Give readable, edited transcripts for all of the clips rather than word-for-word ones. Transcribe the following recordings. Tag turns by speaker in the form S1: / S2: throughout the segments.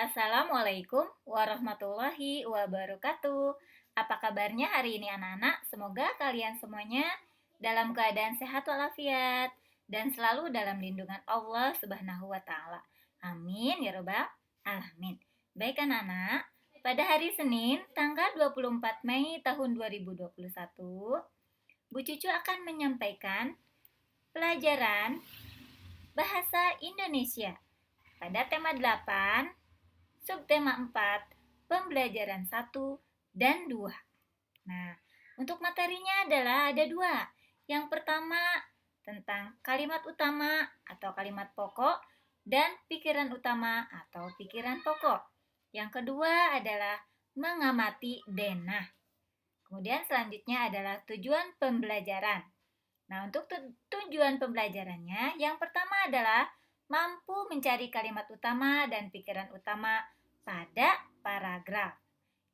S1: Assalamualaikum warahmatullahi wabarakatuh. Apa kabarnya hari ini anak-anak? Semoga kalian semuanya dalam keadaan sehat walafiat dan selalu dalam lindungan Allah Subhanahu wa taala. Amin ya rabbal alamin. Baik anak-anak, pada hari Senin tanggal 24 Mei tahun 2021, Bu Cucu akan menyampaikan pelajaran bahasa Indonesia pada tema 8, subtema 4, pembelajaran 1 dan 2. Nah, untuk materinya adalah ada 2. Yang pertama tentang kalimat utama atau kalimat pokok dan pikiran utama atau pikiran pokok. Yang kedua adalah mengamati denah. Kemudian selanjutnya adalah tujuan pembelajaran. Nah, untuk tujuan pembelajarannya, yang pertama adalah mampu mencari kalimat utama dan pikiran utama pada paragraf.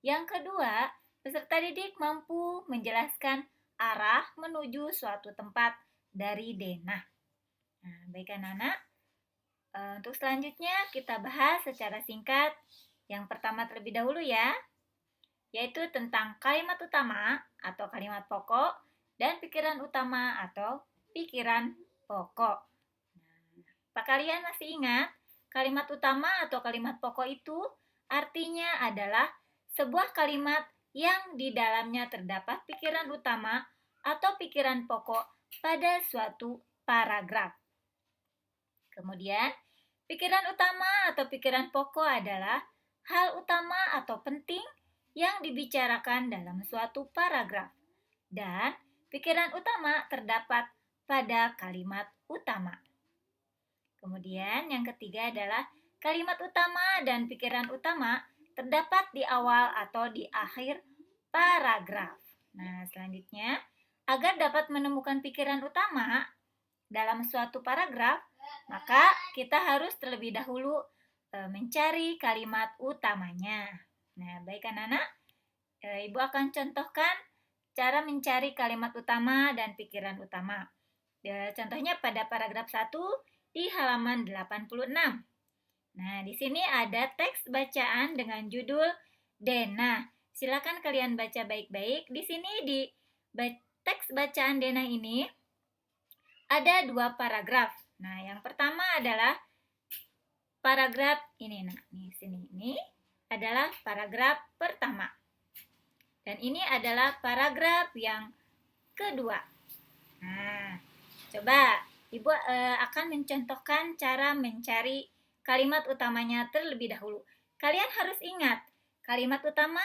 S1: Yang kedua, peserta didik mampu menjelaskan arah menuju suatu tempat dari denah. Nah, baik anak-anak, untuk selanjutnya kita bahas secara singkat. Yang pertama terlebih dahulu ya, yaitu tentang kalimat utama atau kalimat pokok dan pikiran utama atau pikiran pokok. Nah, apa kalian masih ingat? Kalimat utama atau kalimat pokok itu artinya adalah sebuah kalimat yang di dalamnya terdapat pikiran utama atau pikiran pokok pada suatu paragraf. Kemudian, pikiran utama atau pikiran pokok adalah hal utama atau penting yang dibicarakan dalam suatu paragraf. Dan pikiran utama terdapat pada kalimat utama. Kemudian yang ketiga adalah kalimat utama dan pikiran utama terdapat di awal atau di akhir paragraf. Nah, selanjutnya, agar dapat menemukan pikiran utama dalam suatu paragraf, maka kita harus terlebih dahulu mencari kalimat utamanya. Nah, baik anak-anak, Ibu akan contohkan cara mencari kalimat utama dan pikiran utama. Contohnya pada paragraf 1 di halaman 86. Nah, di sini ada teks bacaan dengan judul Denah. Silakan kalian baca baik-baik. Di sini di teks bacaan Denah ini ada 2 paragraf. Nah, yang pertama adalah paragraf ini. Nah, di sini ini adalah paragraf pertama. Dan ini adalah paragraf yang kedua. Nah, coba Ibu akan mencontohkan cara mencari kalimat utamanya terlebih dahulu. Kalian harus ingat, kalimat utama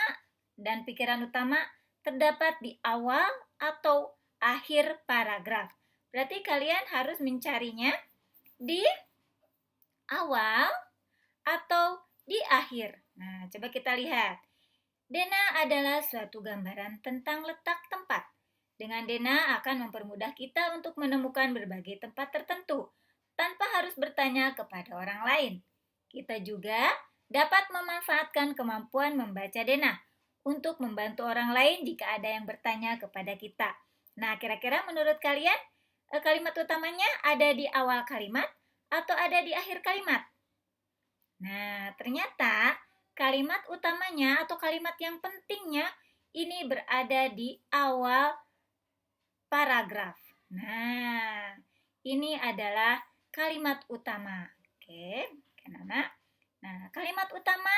S1: dan pikiran utama terdapat di awal atau akhir paragraf. Berarti kalian harus mencarinya di awal atau di akhir. Nah, coba kita lihat. Denah adalah suatu gambaran tentang letak tempat. Dengan denah akan mempermudah kita untuk menemukan berbagai tempat tertentu tanpa harus bertanya kepada orang lain. Kita juga dapat memanfaatkan kemampuan membaca denah untuk membantu orang lain jika ada yang bertanya kepada kita. Nah, kira-kira menurut kalian kalimat utamanya ada di awal kalimat atau ada di akhir kalimat? Nah, ternyata kalimat utamanya atau kalimat yang pentingnya ini berada di awal paragraf. Nah, ini adalah kalimat utama. Oke, anak-anak. Nah, kalimat utama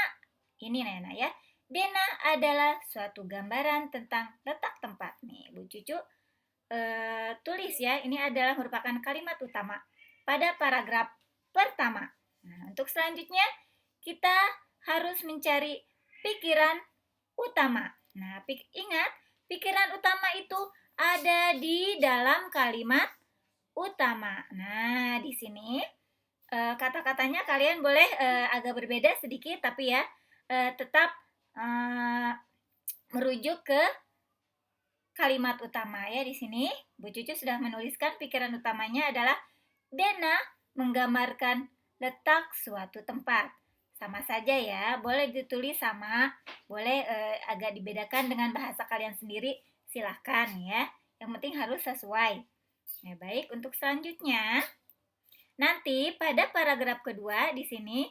S1: ini anak-anak ya. Denah adalah suatu gambaran tentang letak tempat. Nih, Bu Cucu tulis ya. Ini adalah merupakan kalimat utama pada paragraf pertama. Nah, untuk selanjutnya kita harus mencari pikiran utama. Nah, ingat, pikiran utama itu ada di dalam kalimat utama. Nah, di sini kata-katanya kalian boleh agak berbeda sedikit, tapi ya tetap merujuk ke kalimat utama ya. Di sini Bu Cucu sudah menuliskan pikiran utamanya adalah denah menggambarkan letak suatu tempat. Sama saja ya, boleh ditulis sama, boleh agak dibedakan dengan bahasa kalian sendiri. Silahkan ya, yang penting harus sesuai. Nah, baik, untuk selanjutnya, nanti pada paragraf kedua di sini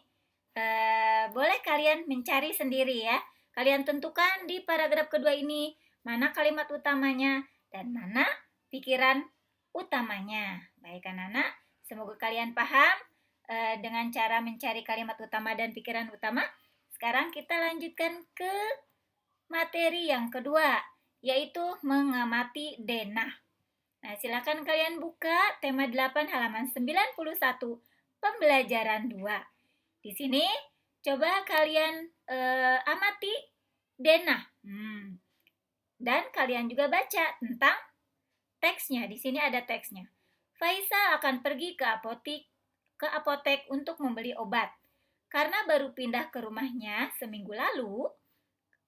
S1: boleh kalian mencari sendiri ya. Kalian tentukan di paragraf kedua ini mana kalimat utamanya dan mana pikiran utamanya. Baik anak-anak, semoga kalian paham dengan cara mencari kalimat utama dan pikiran utama. Sekarang kita lanjutkan ke materi yang kedua, yaitu mengamati denah. Nah, silakan kalian buka tema 8 halaman 91, pembelajaran 2. Di sini coba kalian amati denah. Dan kalian juga baca tentang teksnya. Di sini ada teksnya. Faisal akan pergi ke apotek untuk membeli obat. Karena baru pindah ke rumahnya seminggu lalu,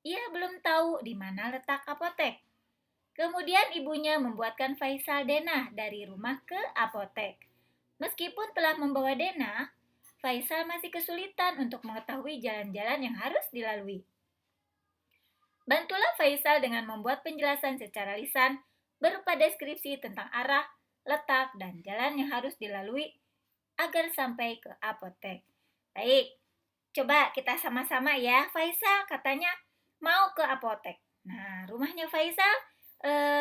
S1: ia belum tahu di mana letak apotek. Kemudian ibunya membuatkan Faisal denah dari rumah ke apotek. Meskipun telah membawa denah, Faisal masih kesulitan untuk mengetahui jalan-jalan yang harus dilalui. Bantulah Faisal dengan membuat penjelasan secara lisan berupa deskripsi tentang arah, letak, dan jalan yang harus dilalui agar sampai ke apotek. Baik, coba kita sama-sama ya. Faisal katanya mau ke apotek. Nah, rumahnya Faisal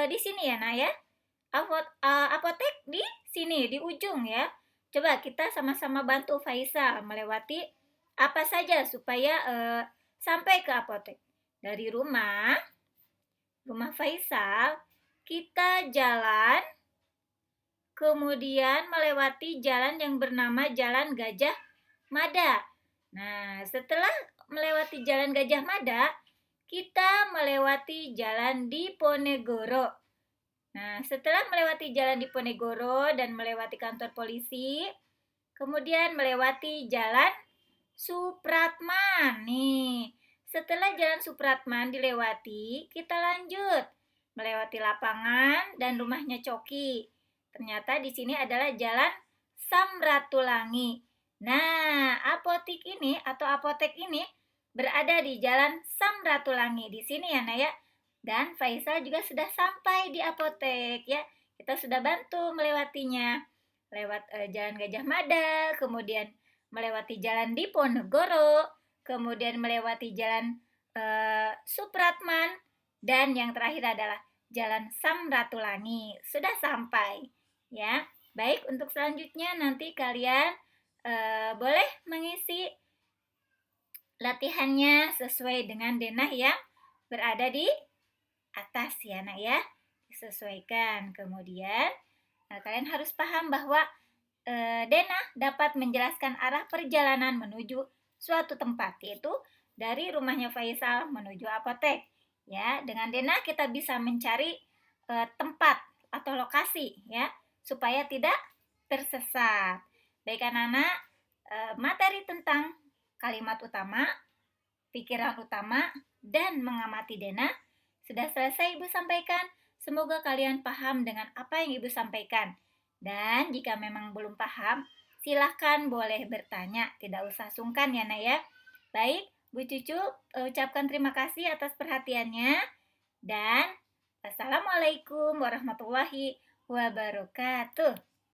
S1: di sini ya, Nak ya. Apotek di sini, di ujung ya. Coba kita sama-sama bantu Faisal melewati apa saja supaya sampai ke apotek. Dari rumah Faisal, kita jalan, kemudian melewati jalan yang bernama Jalan Gajah Mada. Nah, setelah melewati Jalan Gajah Mada, kita melewati Jalan Diponegoro. Nah, setelah melewati Jalan Diponegoro dan melewati kantor polisi, kemudian melewati Jalan Supratman. Nih, setelah Jalan Supratman dilewati, kita lanjut melewati lapangan dan rumahnya Coki. Ternyata di sini adalah Jalan Samratulangi. Nah, apotek ini berada di Jalan Samratulangi di sini ya, Naya. Dan Faisal juga sudah sampai di apotek ya. Kita sudah bantu melewatinya. Lewat Jalan Gajah Mada, kemudian melewati Jalan Diponegoro, kemudian melewati Jalan Supratman, dan yang terakhir adalah Jalan Samratulangi. Sudah sampai ya. Baik, untuk selanjutnya nanti kalian boleh mengisi latihannya sesuai dengan denah yang berada di atas ya, Nak ya. Disesuaikan. Kemudian kalian harus paham bahwa denah dapat menjelaskan arah perjalanan menuju suatu tempat, yaitu dari rumahnya Faisal menuju apotek. Ya, dengan denah kita bisa mencari tempat atau lokasi ya, supaya tidak tersesat. Baik anak-anak, materi tentang kalimat utama, pikiran utama, dan mengamati denah sudah selesai Ibu sampaikan. Semoga kalian paham dengan apa yang Ibu sampaikan. Dan jika memang belum paham, silahkan boleh bertanya. Tidak usah sungkan ya, Nak ya. Baik, Bu Cucu ucapkan terima kasih atas perhatiannya. Dan Assalamualaikum warahmatullahi wabarakatuh.